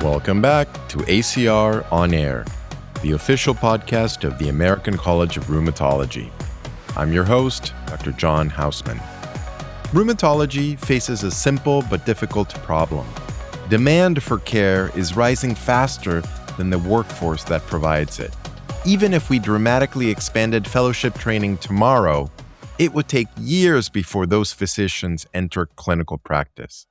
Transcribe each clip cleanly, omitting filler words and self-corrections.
Welcome back to ACR On Air, the official podcast of the American College of Rheumatology. I'm your host, Dr. John Hausman. Rheumatology faces a simple but difficult problem. Demand for care is rising faster than the workforce that provides it. Even if we dramatically expanded fellowship training tomorrow, it would take years before those physicians enter clinical practice.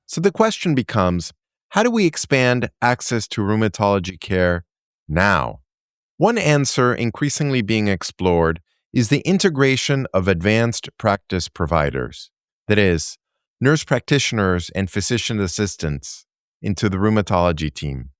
So the question becomes, how do we expand access to rheumatology care now? One answer increasingly being explored is the integration of advanced practice providers, that is, nurse practitioners and physician assistants, into the rheumatology team.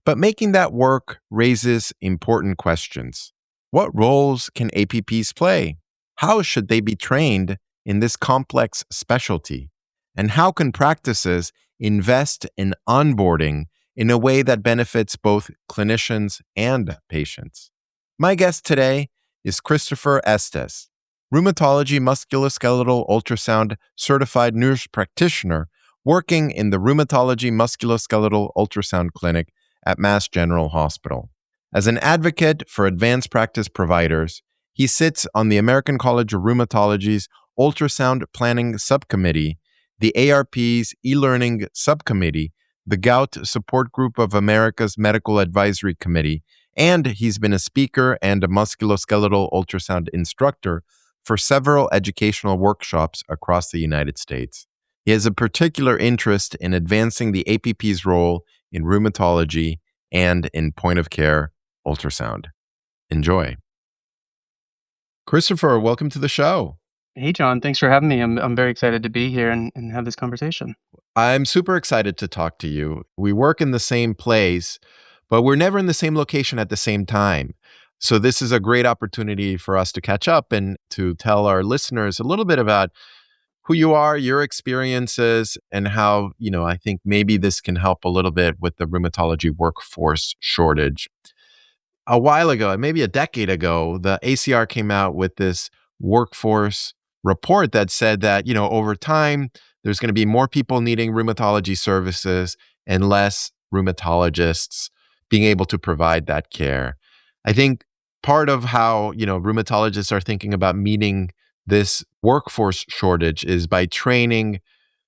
But making that work raises important questions. What roles can APPs play? How should they be trained in this complex specialty? And how can practices invest in onboarding in a way that benefits both clinicians and patients? My guest today is Christopher Estes, rheumatology musculoskeletal ultrasound certified nurse practitioner working in the Rheumatology Musculoskeletal Ultrasound Clinic at Mass General Hospital. As an advocate for advanced practice providers, he sits on the American College of Rheumatology's Ultrasound Planning Subcommittee, the ARP's e-learning subcommittee, the Gout Support Group of America's Medical Advisory Committee, and he's been a speaker and a musculoskeletal ultrasound instructor for several educational workshops across the United States. He has a particular interest in advancing the APP's role in rheumatology and in point-of-care ultrasound. Enjoy. Christopher, welcome to the show. Hey, John. Thanks for having me. I'm very excited to be here and have this conversation. I'm super excited to talk to you. We work in the same place, but we're never in the same location at the same time. So this is a great opportunity for us to catch up and to tell our listeners a little bit about who you are, your experiences, and how, I think maybe this can help a little bit with the rheumatology workforce shortage. A while ago, maybe a decade ago, the ACR came out with this workforce report that said that, over time, there's going to be more people needing rheumatology services and less rheumatologists being able to provide that care. I think part of how, rheumatologists are thinking about meeting this workforce shortage is by training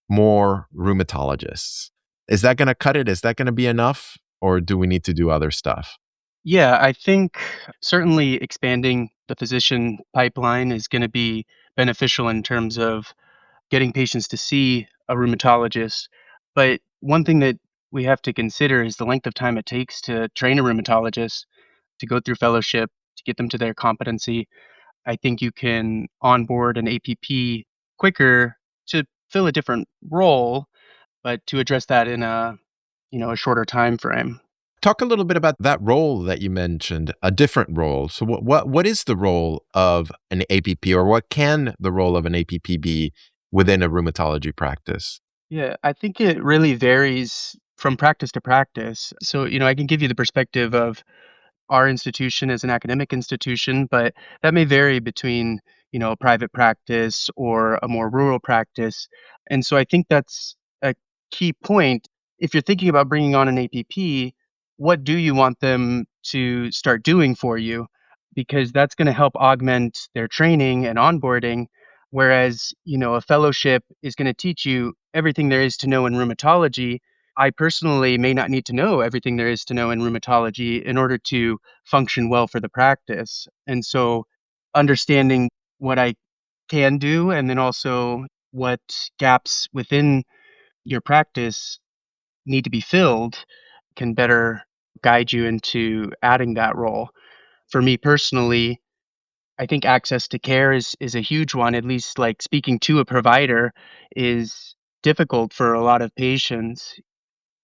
more rheumatologists. Is that going to cut it? Is that going to be enough? Or do we need to do other stuff? Yeah, I think certainly expanding the physician pipeline is going to be beneficial in terms of getting patients to see a rheumatologist. But one thing that we have to consider is the length of time it takes to train a rheumatologist, to go through fellowship, to get them to their competency. I think you can onboard an APP quicker to fill a different role, but to address that in a shorter time frame. Talk a little bit about that role that you mentioned, a different role. So what is the role of an APP, or what can the role of an APP be within a rheumatology practice? Yeah, I think it really varies from practice to practice. So, I can give you the perspective of our institution as an academic institution, but that may vary between, a private practice or a more rural practice. And so I think that's a key point. If you're thinking about bringing on an APP, what do you want them to start doing for you? Because that's going to help augment their training and onboarding. Whereas, a fellowship is going to teach you everything there is to know in rheumatology. I personally may not need to know everything there is to know in rheumatology in order to function well for the practice. And so understanding what I can do and then also what gaps within your practice need to be filled can better guide you into adding that role. For me personally, I think access to care is a huge one. At least like speaking to a provider is difficult for a lot of patients.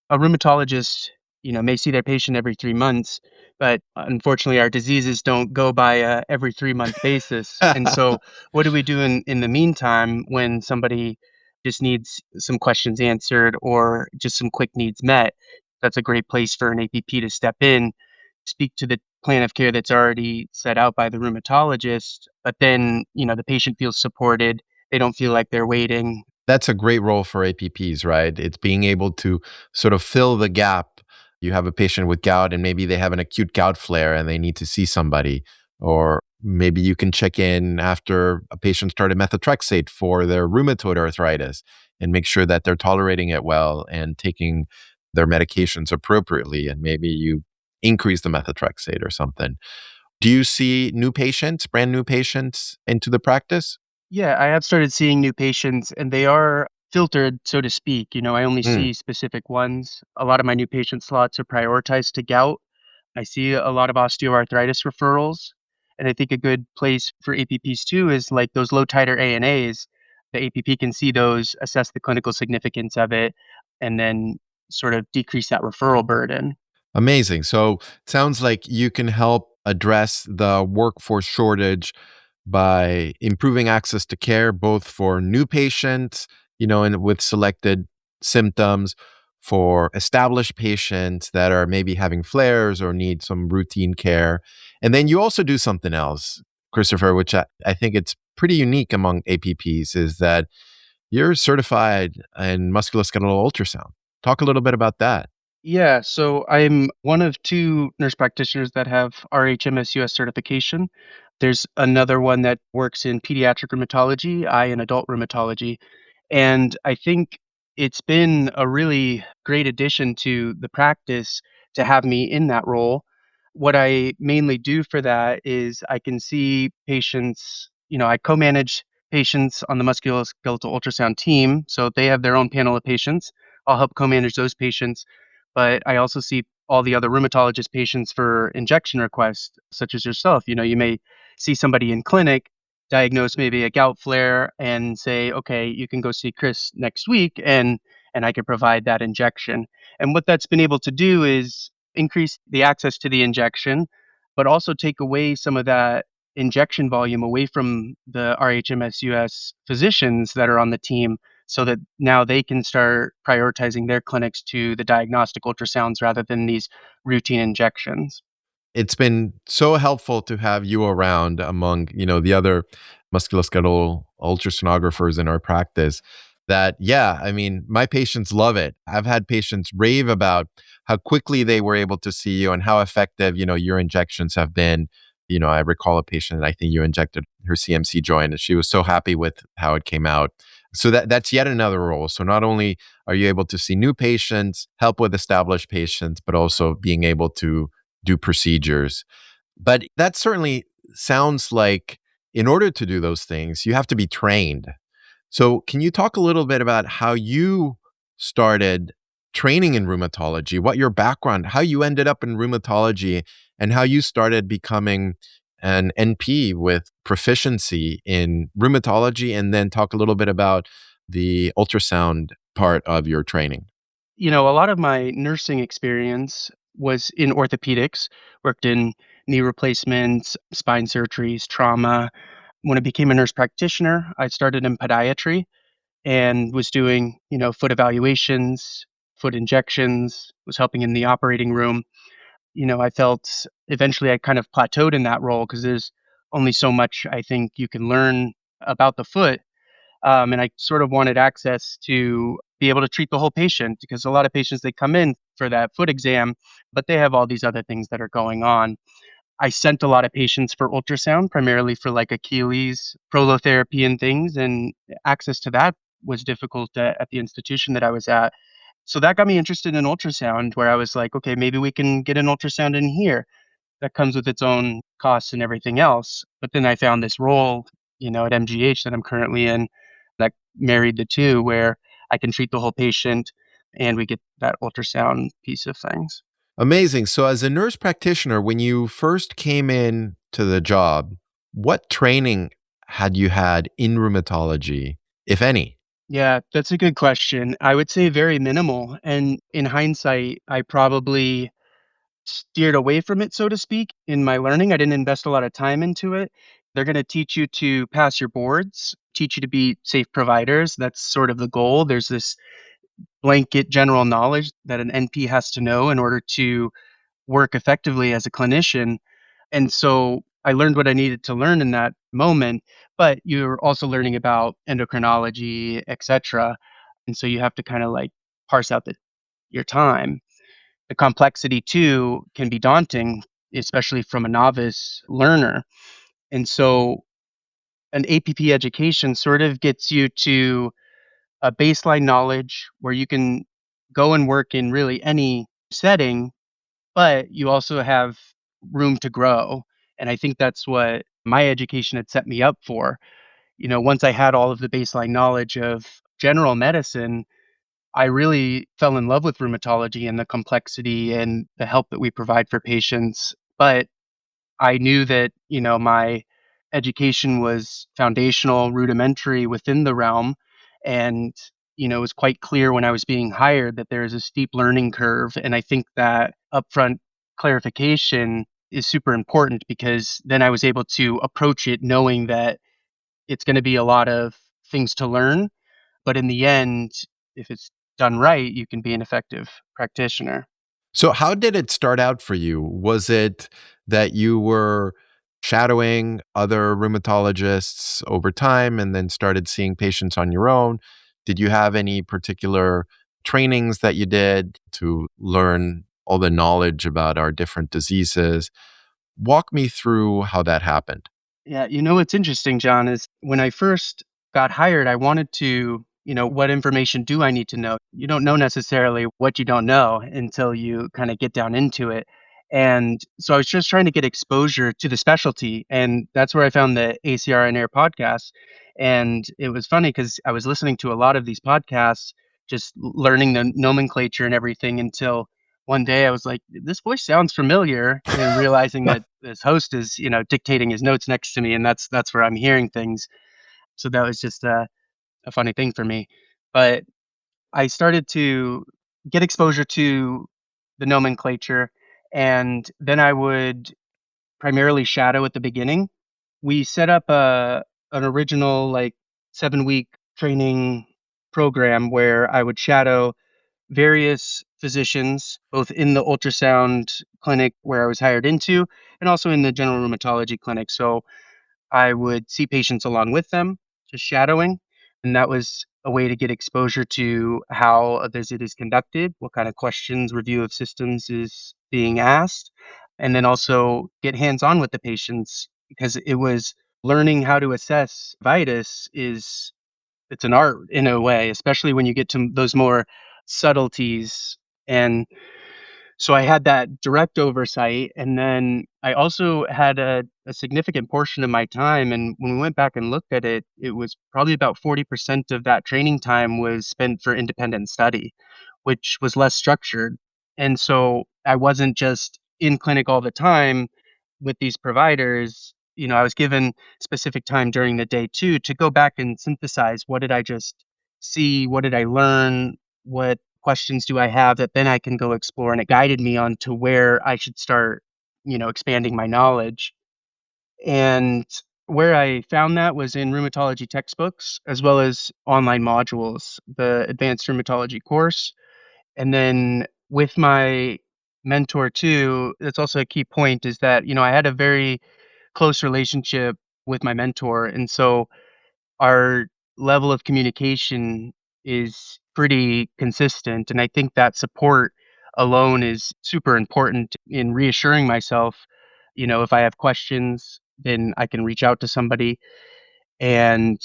A rheumatologist, may see their patient every 3 months, but unfortunately, our diseases don't go by a every 3 month basis. And so, what do we do in the meantime when somebody just needs some questions answered or just some quick needs met? That's a great place for an APP to step in, speak to the plan of care that's already set out by the rheumatologist, but then, the patient feels supported. They don't feel like they're waiting. That's a great role for APPs, right? It's being able to sort of fill the gap You have a patient with gout and maybe they have an acute gout flare and they need to see somebody. Or maybe you can check in after a patient started methotrexate for their rheumatoid arthritis and make sure that they're tolerating it well and taking their medications appropriately. And maybe you increase the methotrexate or something. Do you see new patients, brand new patients into the practice? Yeah, I have started seeing new patients and they are filtered, so to speak. I only Mm, see specific ones. A lot of my new patient slots are prioritized to gout. I see a lot of osteoarthritis referrals. And I think a good place for APPs too is like those low titer ANAs. The APP can see those, assess the clinical significance of it, and then sort of decrease that referral burden. amazing. So sounds like you can help address the workforce shortage by improving access to care, both for new patients, and with selected symptoms, for established patients that are maybe having flares or need some routine care. And then you also do something else, Christopher, which I think it's pretty unique among APPs, is that you're certified in musculoskeletal ultrasound. Talk a little bit about that. Yeah, so I'm one of two nurse practitioners that have RHMSUS certification. There's another one that works in pediatric rheumatology, I in adult rheumatology. And I think it's been a really great addition to the practice to have me in that role. What I mainly do for that is I can see patients, I co manage patients on the musculoskeletal ultrasound team. So they have their own panel of patients. I'll help co manage those patients, but I also see all the other rheumatologist patients for injection requests, such as yourself. You may see somebody in clinic, diagnose maybe a gout flare, and say, okay, you can go see Chris next week, and I can provide that injection. And what that's been able to do is increase the access to the injection, but also take away some of that injection volume away from the RHMSUS physicians that are on the team so that now they can start prioritizing their clinics to the diagnostic ultrasounds rather than these routine injections. It's been so helpful to have you around among, the other musculoskeletal ultrasonographers in our practice that, yeah, I mean, my patients love it. I've had patients rave about how quickly they were able to see you and how effective, your injections have been. I recall a patient, I think you injected her CMC joint and she was so happy with how it came out. So that's yet another role. So not only are you able to see new patients, help with established patients, but also being able to do procedures. But that certainly sounds like in order to do those things, you have to be trained. So, can you talk a little bit about how you started training in rheumatology, what your background, how you ended up in rheumatology, and how you started becoming an NP with proficiency in rheumatology, and then talk a little bit about the ultrasound part of your training? A lot of my nursing experience was in orthopedics, worked in knee replacements, spine surgeries, trauma. When I became a nurse practitioner, I started in podiatry and was doing, foot evaluations, foot injections, was helping in the operating room. I felt eventually I kind of plateaued in that role because there's only so much I think you can learn about the foot. And I sort of wanted access to be able to treat the whole patient because a lot of patients they come in for that foot exam, but they have all these other things that are going on. I sent a lot of patients for ultrasound, primarily for like Achilles, prolotherapy, and things, and access to that was difficult at the institution that I was at. So that got me interested in ultrasound, where I was like, okay, maybe we can get an ultrasound in here that comes with its own costs and everything else. But then I found this role, at MGH that I'm currently in that married the two where I can treat the whole patient and we get that ultrasound piece of things. Amazing. So, as a nurse practitioner, when you first came in to the job, what training had you had in rheumatology, if any? Yeah, that's a good question. I would say very minimal. And in hindsight, I probably steered away from it, so to speak, in my learning. I didn't invest a lot of time into it. They're going to teach you to pass your boards, teach you to be safe providers. That's sort of the goal. There's this blanket general knowledge that an NP has to know in order to work effectively as a clinician. And so I learned what I needed to learn in that moment, but you're also learning about endocrinology, etc. And so you have to kind of like parse out your time. the complexity too can be daunting, especially from a novice learner. And so an APP education sort of gets you to a baseline knowledge where you can go and work in really any setting, but you also have room to grow. And I think that's what my education had set me up for. Once I had all of the baseline knowledge of general medicine, I really fell in love with rheumatology and the complexity and the help that we provide for patients. But I knew that, my education was foundational, rudimentary within the realm. And, it was quite clear when I was being hired that there is a steep learning curve. And I think that upfront clarification is super important because then I was able to approach it knowing that it's going to be a lot of things to learn. But in the end, if it's done right, you can be an effective practitioner. So, how did it start out for you? Was it that you were shadowing other rheumatologists over time and then started seeing patients on your own? Did you have any particular trainings that you did to learn all the knowledge about our different diseases? Walk me through how that happened. Yeah, what's interesting, John, is when I first got hired, I wanted to, what information do I need to know? You don't know necessarily what you don't know until you kind of get down into it. And so I was just trying to get exposure to the specialty. And that's where I found the ACR and Air podcast. And it was funny because I was listening to a lot of these podcasts, just learning the nomenclature and everything until one day I was like, this voice sounds familiar, and realizing that this host is, dictating his notes next to me, and that's where I'm hearing things. So that was just a funny thing for me. But I started to get exposure to the nomenclature, and then I would primarily shadow at the beginning. We set up an original like 7-week training program where I would shadow various physicians, both in the ultrasound clinic where I was hired into and also in the general rheumatology clinic. So I would see patients along with them, just shadowing. And that was a way to get exposure to how a visit is conducted, what kind of questions, review of systems is being asked, and then also get hands on with the patients because it was learning how to assess vitis is it's an art in a way, especially when you get to those more subtleties. And so I had that direct oversight. And then I also had a significant portion of my time. And when we went back and looked at it, it was probably about 40% of that training time was spent for independent study, which was less structured. And so I wasn't just in clinic all the time with these providers. I was given specific time during the day too to go back and synthesize what did I just see, what did I learn, what questions do I have that then I can go explore, and it guided me on to where I should start, expanding my knowledge. And where I found that was in rheumatology textbooks as well as online modules, the advanced rheumatology course. And then with my mentor too, that's also a key point is that, I had a very close relationship with my mentor. And so our level of communication is pretty consistent. And I think that support alone is super important in reassuring myself. If I have questions, then I can reach out to somebody. And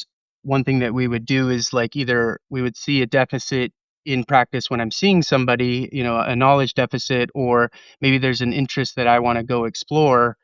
one thing that we would do is like either we would see a deficit in practice when I'm seeing somebody, a knowledge deficit, or maybe there's an interest that I want to go explore.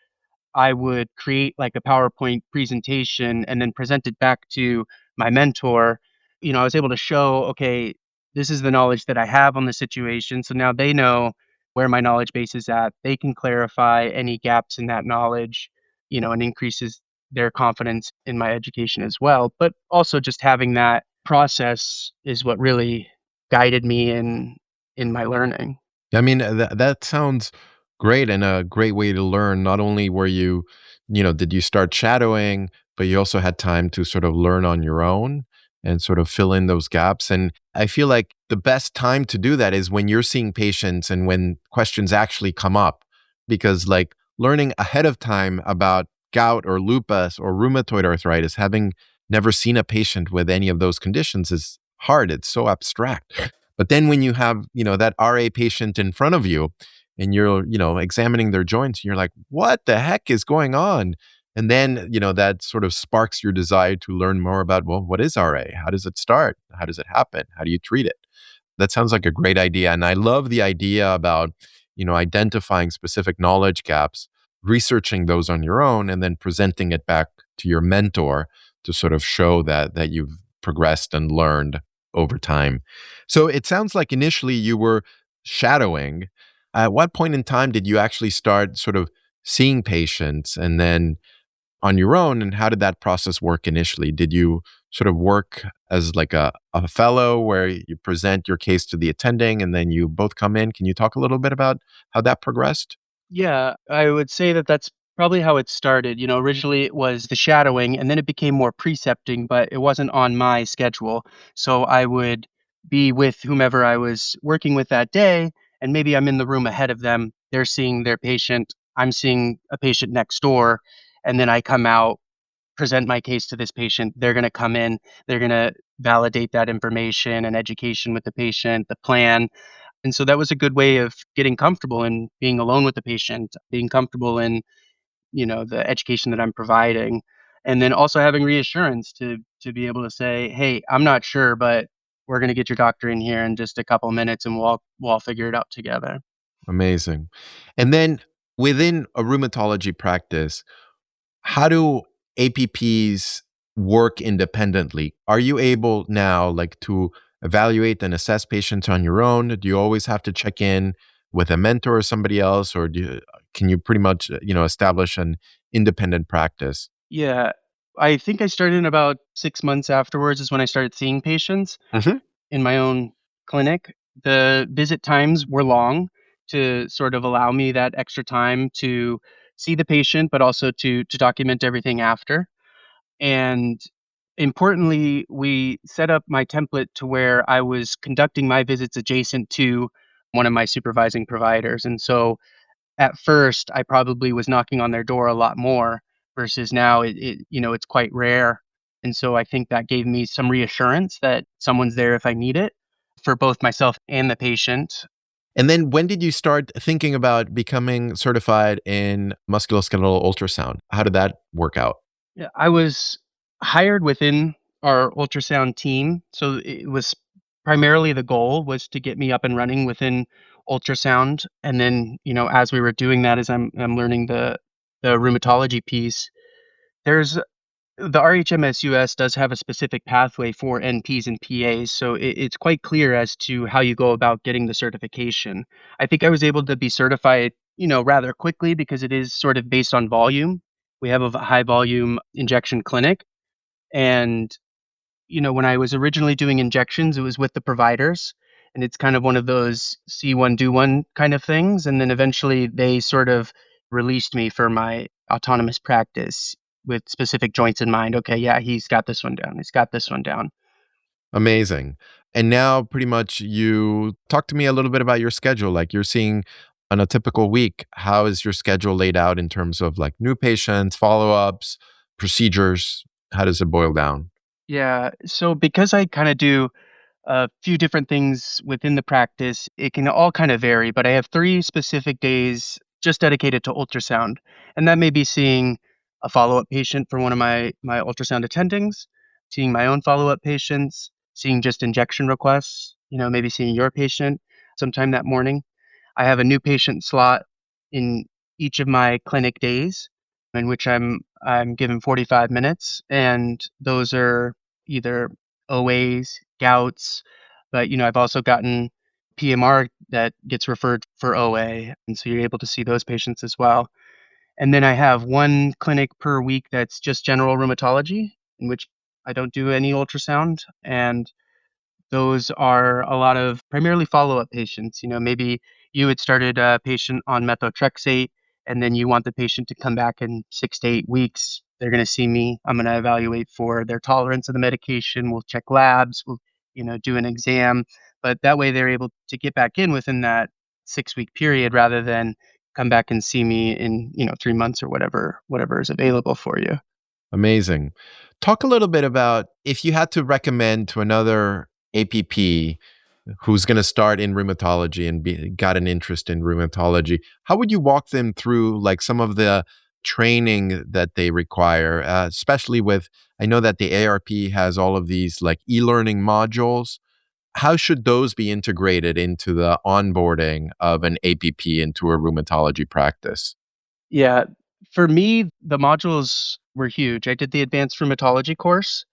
I would create like a PowerPoint presentation and then present it back to my mentor. I was able to show, okay, this is the knowledge that I have on the situation. So now they know where my knowledge base is at. They can clarify any gaps in that knowledge, and increases their confidence in my education as well. But also just having that process is what really guided me in my learning. I mean, that sounds great and a great way to learn. Not only were you, did you start shadowing, but you also had time to sort of learn on your own and sort of fill in those gaps. And I feel like the best time to do that is when you're seeing patients and when questions actually come up, because like learning ahead of time about gout or lupus or rheumatoid arthritis, having never seen a patient with any of those conditions is hard. It's so abstract. But then when you have, that RA patient in front of you and you're, examining their joints, and you're like, what the heck is going on? And then, that sort of sparks your desire to learn more about, well, what is RA? How does it start? How does it happen? How do you treat it? That sounds like a great idea. And I love the idea about, identifying specific knowledge gaps, researching those on your own, and then presenting it back to your mentor to sort of show that you've progressed and learned over time. So it sounds like initially you were shadowing. At what point in time did you actually start sort of seeing patients and then on your own? And how did that process work initially? Did you sort of work as like a fellow where you present your case to the attending and then you both come in? Can you talk a little bit about how that progressed? Yeah, I would say that that's probably how it started. Originally it was the shadowing and then it became more precepting, but it wasn't on my schedule. So I would be with whomever I was working with that day, and maybe I'm in the room ahead of them. They're seeing their patient, I'm seeing a patient next door, and then I come out, present my case to this patient. They're going to come in, they're going to validate that information and education with the patient, the plan, and so that was a good way of getting comfortable in being alone with the patient, being comfortable in, the education that I'm providing. And then also having reassurance to be able to say, "Hey, I'm not sure, but we're going to get your doctor in here in just a couple minutes and we'll all figure it out together." Amazing. And then within a rheumatology practice, how do APPs work independently? Are you able now, like, to evaluate and assess patients on your own? Do you always have to check in with a mentor or somebody else, or can you pretty much, establish an independent practice? Yeah. I think I started in about 6 months afterwards is when I started seeing patients Hmm. in my own clinic. The visit times were long to sort of allow me that extra time to see the patient, but also to document everything after. And importantly, we set up my template to where I was conducting my visits adjacent to one of my supervising providers. And so at first, I probably was knocking on their door a lot more versus now it's quite rare. And so I think that gave me some reassurance that someone's there if I need it for both myself and the patient. And then when did you start thinking about becoming certified in musculoskeletal ultrasound? How did that work out? Yeah, I was hired within our ultrasound team, so it was primarily the goal was to get me up and running within ultrasound, and then, as we were doing that, as I'm learning the rheumatology piece, there's the RHMSUS does have a specific pathway for NPs and PAs, so it's quite clear as to how you go about getting the certification. I think I was able to be certified, rather quickly because it is sort of based on volume. We have a high volume injection clinic, and when I was originally doing injections, it was with the providers, and it's kind of one of those see one, do one kind of things. And then eventually they sort of released me for my autonomous practice with specific joints in mind. Okay, yeah, he's got this one down. He's got this one down. Amazing. And now, pretty much, you talk to me a little bit about your schedule. Like, you're seeing on a typical week, how is your schedule laid out in terms of like new patients, follow ups, procedures? How does it boil down? Yeah. So because I kind of do a few different things within the practice. It can all kind of vary, but I have 3 specific days just dedicated to ultrasound, and that may be seeing a follow-up patient for one of my ultrasound attendings, seeing my own follow-up patients, seeing just injection requests, maybe seeing your patient sometime that morning. I have a new patient slot in each of my clinic days in which I'm given 45 minutes, and those are either OAs, gouts, but I've also gotten PMR that gets referred for OA, and so you're able to see those patients as well. And then I have one clinic per week that's just general rheumatology, in which I don't do any ultrasound, and those are a lot of primarily follow-up patients. Maybe you had started a patient on methotrexate, and then you want the patient to come back in 6 to 8 weeks. They're going to see me. I'm going to evaluate for their tolerance of the medication. We'll check labs. We'll, do an exam. But that way, they're able to get back in within that 6-week period, rather than come back and see me in 3 months or whatever is available for you. Amazing. Talk a little bit about if you had to recommend to another APP, who's going to start in rheumatology and got an interest in rheumatology, how would you walk them through like some of the training that they require, especially with, I know that the ARP has all of these like e-learning modules. How should those be integrated into the onboarding of an APP into a rheumatology practice? Yeah, for me, the modules were huge. I did the advanced rheumatology course,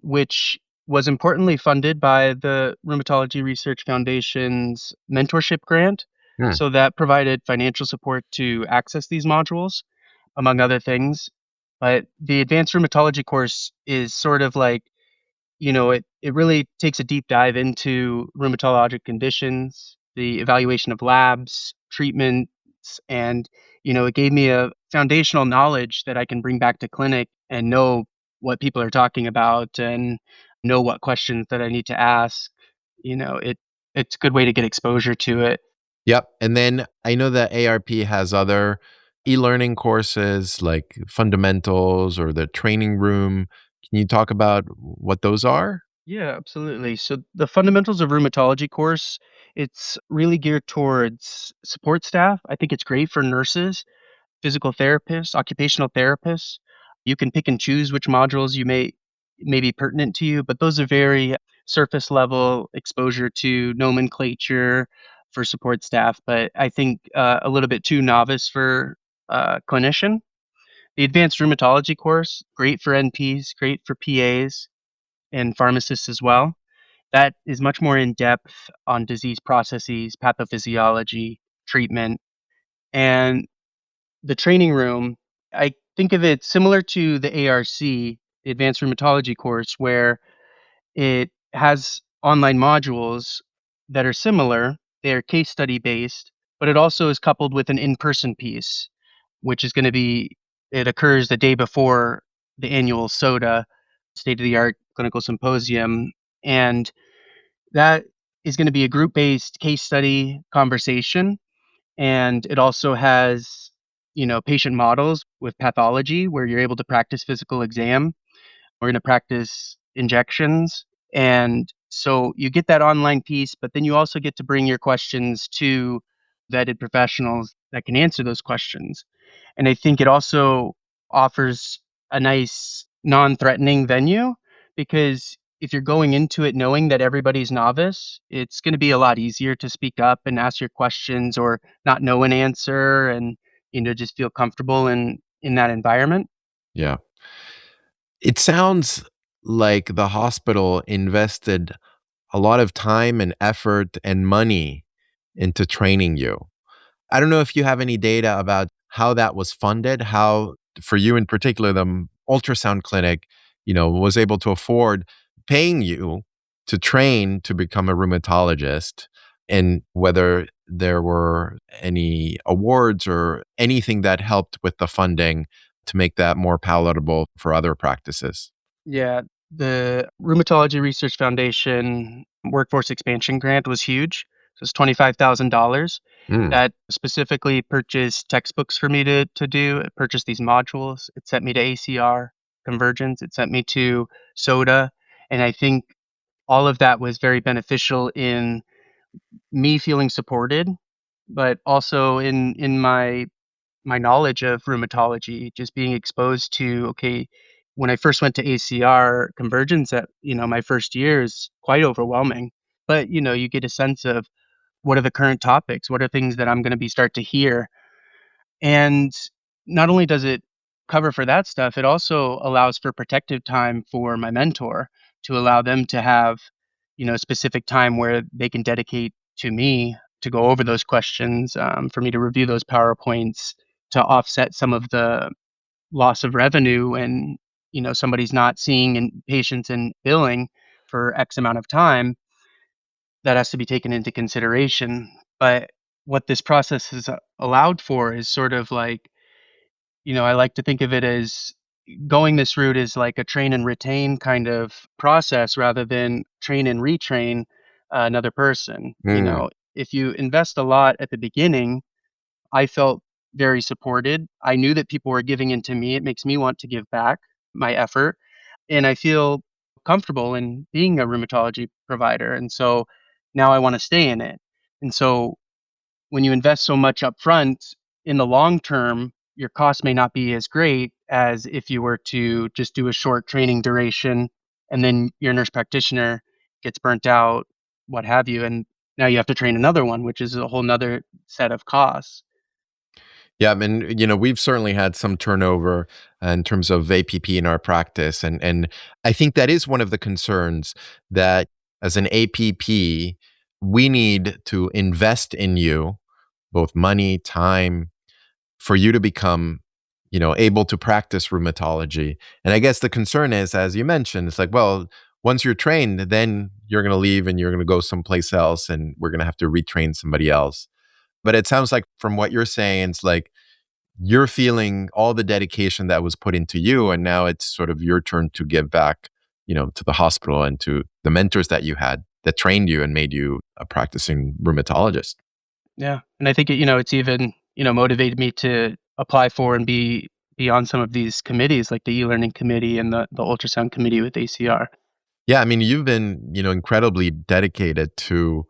which was importantly funded by the Rheumatology Research Foundation's mentorship grant. Hmm. So that provided financial support to access these modules, among other things. But the advanced rheumatology course is sort of like, it really takes a deep dive into rheumatologic conditions, the evaluation of labs, treatments, and, it gave me a foundational knowledge that I can bring back to clinic and know what people are talking about and know what questions that I need to ask. It's a good way to get exposure to it. Yep. And then I know that ARP has other e-learning courses like fundamentals or the training room. Can you talk about what those are? Yeah, absolutely. So the fundamentals of rheumatology course, it's really geared towards support staff. I think it's great for nurses, physical therapists, occupational therapists. You can pick and choose which modules may be pertinent to you, but those are very surface level exposure to nomenclature for support staff. But I think a little bit too novice for clinician. The advanced rheumatology course, great for NPs, great for PAs and pharmacists as well. That is much more in depth on disease processes, pathophysiology, treatment, and the training room. I think of it similar to the ARC, the Advanced Rheumatology course, where it has online modules that are similar. They're case study based, but it also is coupled with an in person piece, which is going to be, it occurs the day before the annual SOTA, state of the art clinical symposium. And that is going to be a group based case study conversation. And it also has, patient models with pathology where you're able to practice physical exam. We're going to practice injections. And so you get that online piece, but then you also get to bring your questions to vetted professionals that can answer those questions. And I think it also offers a nice non-threatening venue because if you're going into it knowing that everybody's novice, it's going to be a lot easier to speak up and ask your questions or not know an answer and just feel comfortable in that environment. Yeah. It sounds like the hospital invested a lot of time and effort and money into training you. I don't know if you have any data about how that was funded, how for you in particular, the ultrasound clinic, was able to afford paying you to train to become a rheumatologist, and whether there were any awards or anything that helped with the funding to make that more palatable for other practices. Yeah, the Rheumatology Research Foundation workforce expansion grant was huge. So it's $25,000 Mm, that specifically purchased textbooks for me to do. It purchased these modules. It sent me to ACR convergence. It sent me to SOTA. And I think all of that was very beneficial in me feeling supported, but also in my knowledge of rheumatology, just being exposed to, okay, when I first went to ACR convergence at, my first year is quite overwhelming. But, you get a sense of what are the current topics? What are things that I'm going to be start to hear? And not only does it cover for that stuff, it also allows for protective time for my mentor to allow them to have, specific time where they can dedicate to me to go over those questions, for me to review those PowerPoints to offset some of the loss of revenue and, somebody's not seeing patients and billing for X amount of time that has to be taken into consideration. But what this process has allowed for is sort of like, I like to think of it as going this route is like a train and retain kind of process rather than train and retrain another person. mm, If you invest a lot at the beginning, I felt very supported. I knew that people were giving into me. It makes me want to give back my effort. And I feel comfortable in being a rheumatology provider. And so now I want to stay in it. And so when you invest so much up front, in the long term, your cost may not be as great as if you were to just do a short training duration and then your nurse practitioner gets burnt out, what have you, and now you have to train another one, which is a whole nother set of costs. Yeah, I mean, we've certainly had some turnover in terms of APP in our practice, and I think that is one of the concerns that as an APP, we need to invest in you, both money, time, for you to become, able to practice rheumatology. And I guess the concern is, as you mentioned, it's like, well, once you're trained, then you're going to leave and you're going to go someplace else, and we're going to have to retrain somebody else. But it sounds like from what you're saying, it's like you're feeling all the dedication that was put into you, and now it's sort of your turn to give back, to the hospital and to the mentors that you had that trained you and made you a practicing rheumatologist. Yeah, and I think it's even motivated me to apply for and be on some of these committees, like the e-learning committee and the ultrasound committee with ACR. Yeah, I mean, you've been, incredibly dedicated to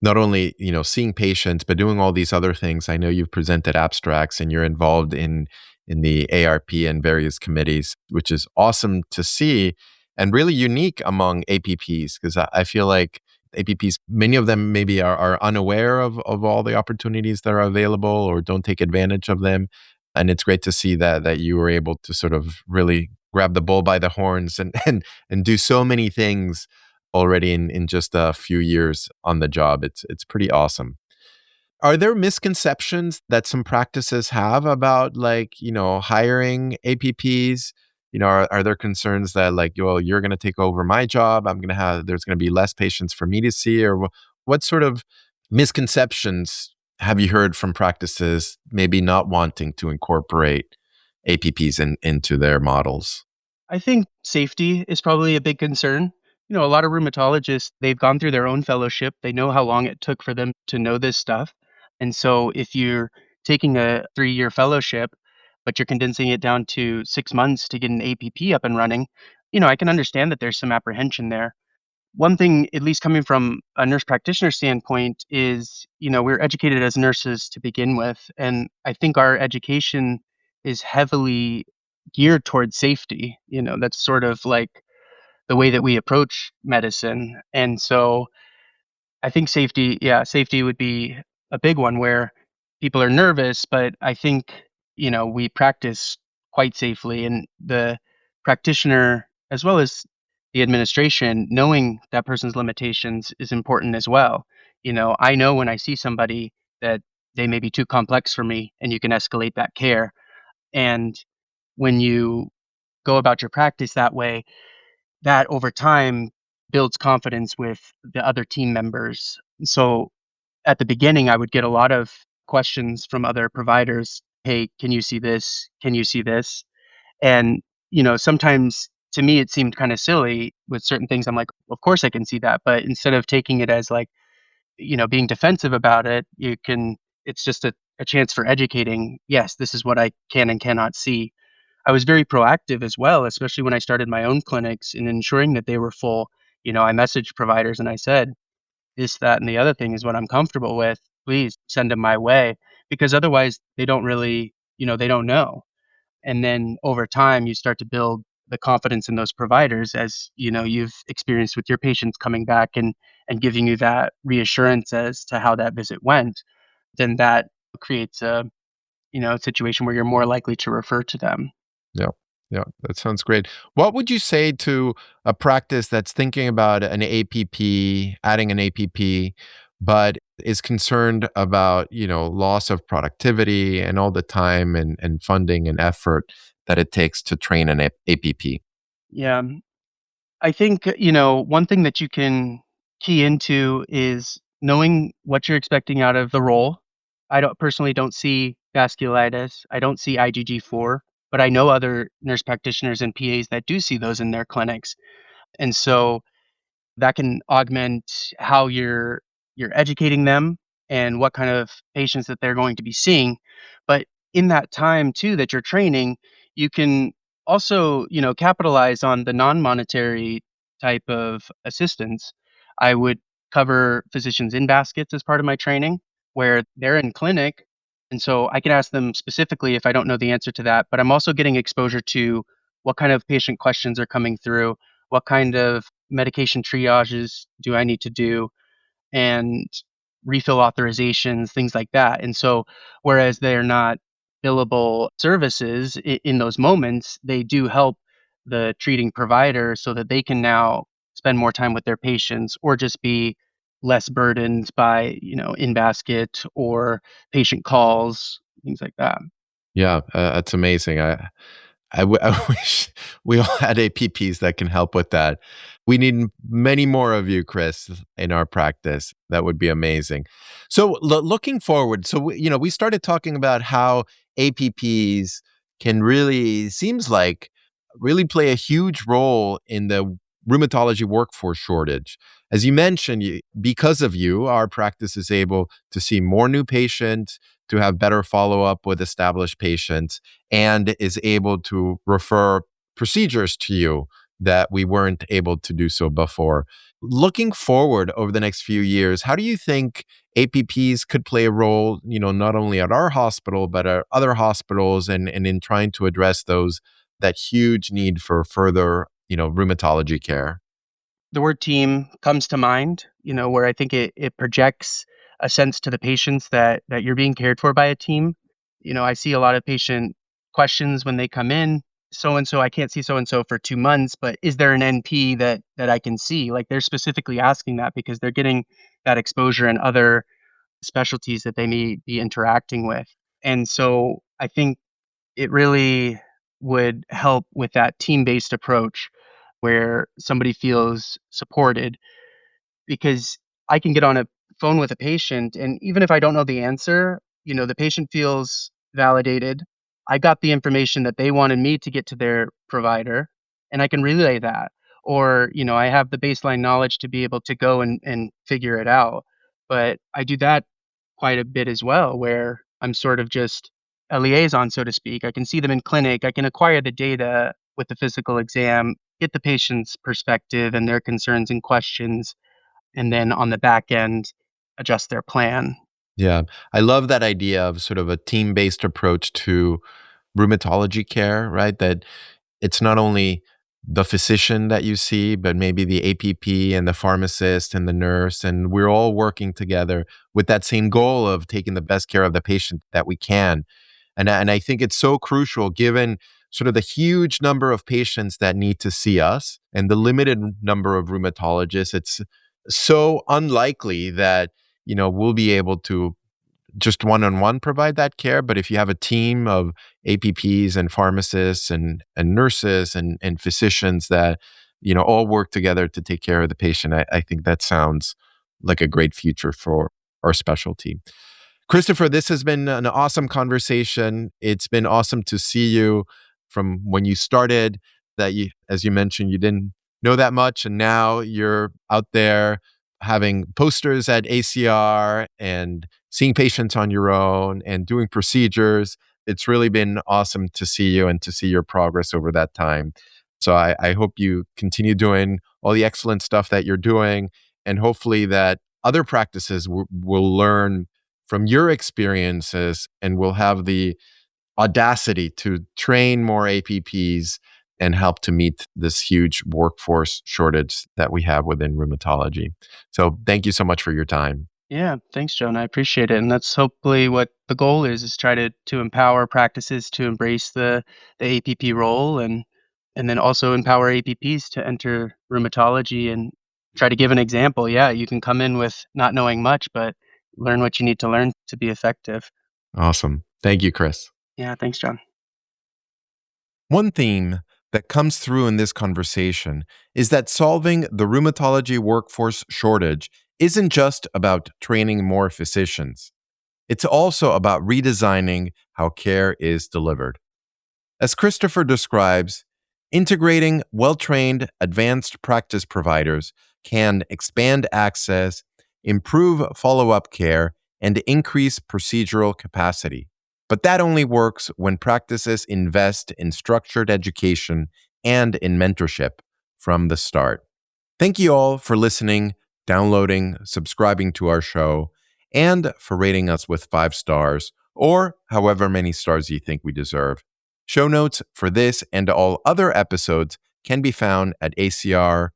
not only, seeing patients, but doing all these other things. I know you've presented abstracts and you're involved in the ARP and various committees, which is awesome to see and really unique among APPs, because I feel like APPs, many of them maybe are unaware of all the opportunities that are available or don't take advantage of them. And it's great to see that you were able to sort of really grab the bull by the horns and do so many things already in just a few years on the job. It's pretty awesome. Are there misconceptions that some practices have about, like, hiring APPs? Are there concerns that, like, well, you're going to take over my job, there's going to be less patients for me to see, or what sort of misconceptions have you heard from practices maybe not wanting to incorporate APPs into their models? I think safety is probably a big concern. A lot of rheumatologists, they've gone through their own fellowship. They know how long it took for them to know this stuff. And so if you're taking a 3-year fellowship, but you're condensing it down to 6 months to get an APP up and running, I can understand that there's some apprehension there. One thing, at least coming from a nurse practitioner standpoint, is, we're educated as nurses to begin with. And I think our education is heavily geared towards safety. That's sort of like the way that we approach medicine. And so I think safety, yeah, safety would be a big one where people are nervous, but I think, we practice quite safely. And the practitioner, as well as the administration, knowing that person's limitations is important as well. I know when I see somebody that they may be too complex for me, and you can escalate that care. And when you go about your practice that way, that over time builds confidence with the other team members. So at the beginning, I would get a lot of questions from other providers. Hey, can you see this? Can you see this? And, sometimes to me, it seemed kind of silly with certain things. I'm like, of course I can see that. But instead of taking it as like, being defensive about it, it's just a chance for educating. Yes, this is what I can and cannot see. I was very proactive as well, especially when I started my own clinics in ensuring that they were full. I messaged providers and I said, this, that, and the other thing is what I'm comfortable with. Please send them my way, because otherwise they don't really, they don't know. And then over time, you start to build the confidence in those providers as you've experienced with your patients coming back and giving you that reassurance as to how that visit went. Then that creates a situation where you're more likely to refer to them. Yeah. Yeah, that sounds great. What would you say to a practice that's thinking about an APP, adding an APP, but is concerned about, loss of productivity and all the time and funding and effort that it takes to train an APP? Yeah. I think, one thing that you can key into is knowing what you're expecting out of the role. I don't see vasculitis. I don't see IgG4, but I know other nurse practitioners and PAs that do see those in their clinics. And so that can augment how you're educating them and what kind of patients that they're going to be seeing. But in that time too that you're training, you can also, capitalize on the non-monetary type of assistance. I would cover physicians in baskets as part of my training, where they're in clinic. And so I can ask them specifically if I don't know the answer to that, but I'm also getting exposure to what kind of patient questions are coming through, what kind of medication triages do I need to do, and refill authorizations, things like that. And so, whereas they're not billable services in those moments, they do help the treating provider so that they can now spend more time with their patients or just be less burdened by, in basket or patient calls, things like that. Yeah, that's amazing. I wish we all had APPs that can help with that. We need many more of you, Chris, in our practice. That would be amazing. So, looking forward, so we started talking about how APPs can really seems like really play a huge role in the rheumatology workforce shortage. As you mentioned, because of you, our practice is able to see more new patients, to have better follow up with established patients, and is able to refer procedures to you that we weren't able to do so before. Looking forward over the next few years, how do you think APPs could play a role, not only at our hospital, but at other hospitals and in trying to address that huge need for further, rheumatology care? The word team comes to mind, where I think it projects a sense to the patients that you're being cared for by a team. I see a lot of patient questions when they come in. So and so, I can't see so and so for 2 months, but is there an NP that I can see? Like they're specifically asking that because they're getting that exposure in other specialties that they may be interacting with. And so I think it really would help with that team-based approach where somebody feels supported because I can get on a phone with a patient and even if I don't know the answer, the patient feels validated. I got the information that they wanted me to get to their provider and I can relay that. Or, I have the baseline knowledge to be able to go and figure it out. But I do that quite a bit as well, where I'm sort of just a liaison, so to speak. I can see them in clinic. I can acquire the data with the physical exam, get the patient's perspective and their concerns and questions, and then on the back end, adjust their plan. Yeah, I love that idea of sort of a team-based approach to rheumatology care, right? That it's not only the physician that you see, but maybe the APP and the pharmacist and the nurse, and we're all working together with that same goal of taking the best care of the patient that we can. And I think it's so crucial given sort of the huge number of patients that need to see us and the limited number of rheumatologists. It's so unlikely that, we'll be able to just one-on-one provide that care. But if you have a team of APPs and pharmacists and nurses and physicians that, all work together to take care of the patient, I think that sounds like a great future for our specialty. Christopher, this has been an awesome conversation. It's been awesome to see you from when you started, that you, as you mentioned, you didn't know that much, and now you're out there having posters at ACR and seeing patients on your own and doing procedures. It's really been awesome to see you and to see your progress over that time. So I hope you continue doing all the excellent stuff that you're doing, and hopefully that other practices will learn from your experiences and will have the audacity to train more APPs and help to meet this huge workforce shortage that we have within rheumatology. So thank you so much for your time. Yeah, thanks, Joan. I appreciate it. And that's hopefully what the goal is try to empower practices to embrace the APP role and then also empower APPs to enter rheumatology and try to give an example. Yeah, you can come in with not knowing much, but learn what you need to learn to be effective. Awesome. Thank you, Chris. Yeah, thanks, John. One theme that comes through in this conversation is that solving the rheumatology workforce shortage isn't just about training more physicians. It's also about redesigning how care is delivered. As Christopher describes, integrating well trained advanced practice providers can expand access, improve follow up care, and increase procedural capacity. But that only works when practices invest in structured education and in mentorship from the start. Thank you all for listening downloading, subscribing to our show, and for rating us with 5 stars or however many stars you think we deserve. Show notes for this and all other episodes can be found at acronair.org,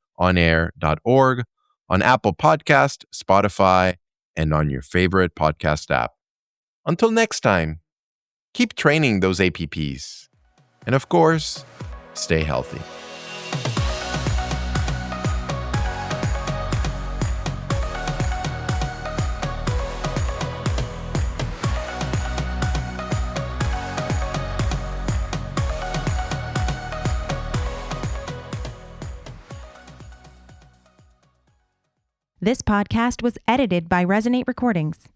on Apple Podcast, Spotify, and on your favorite podcast app. Until next time, keep training those APPs. And of course, stay healthy. This podcast was edited by Resonate Recordings.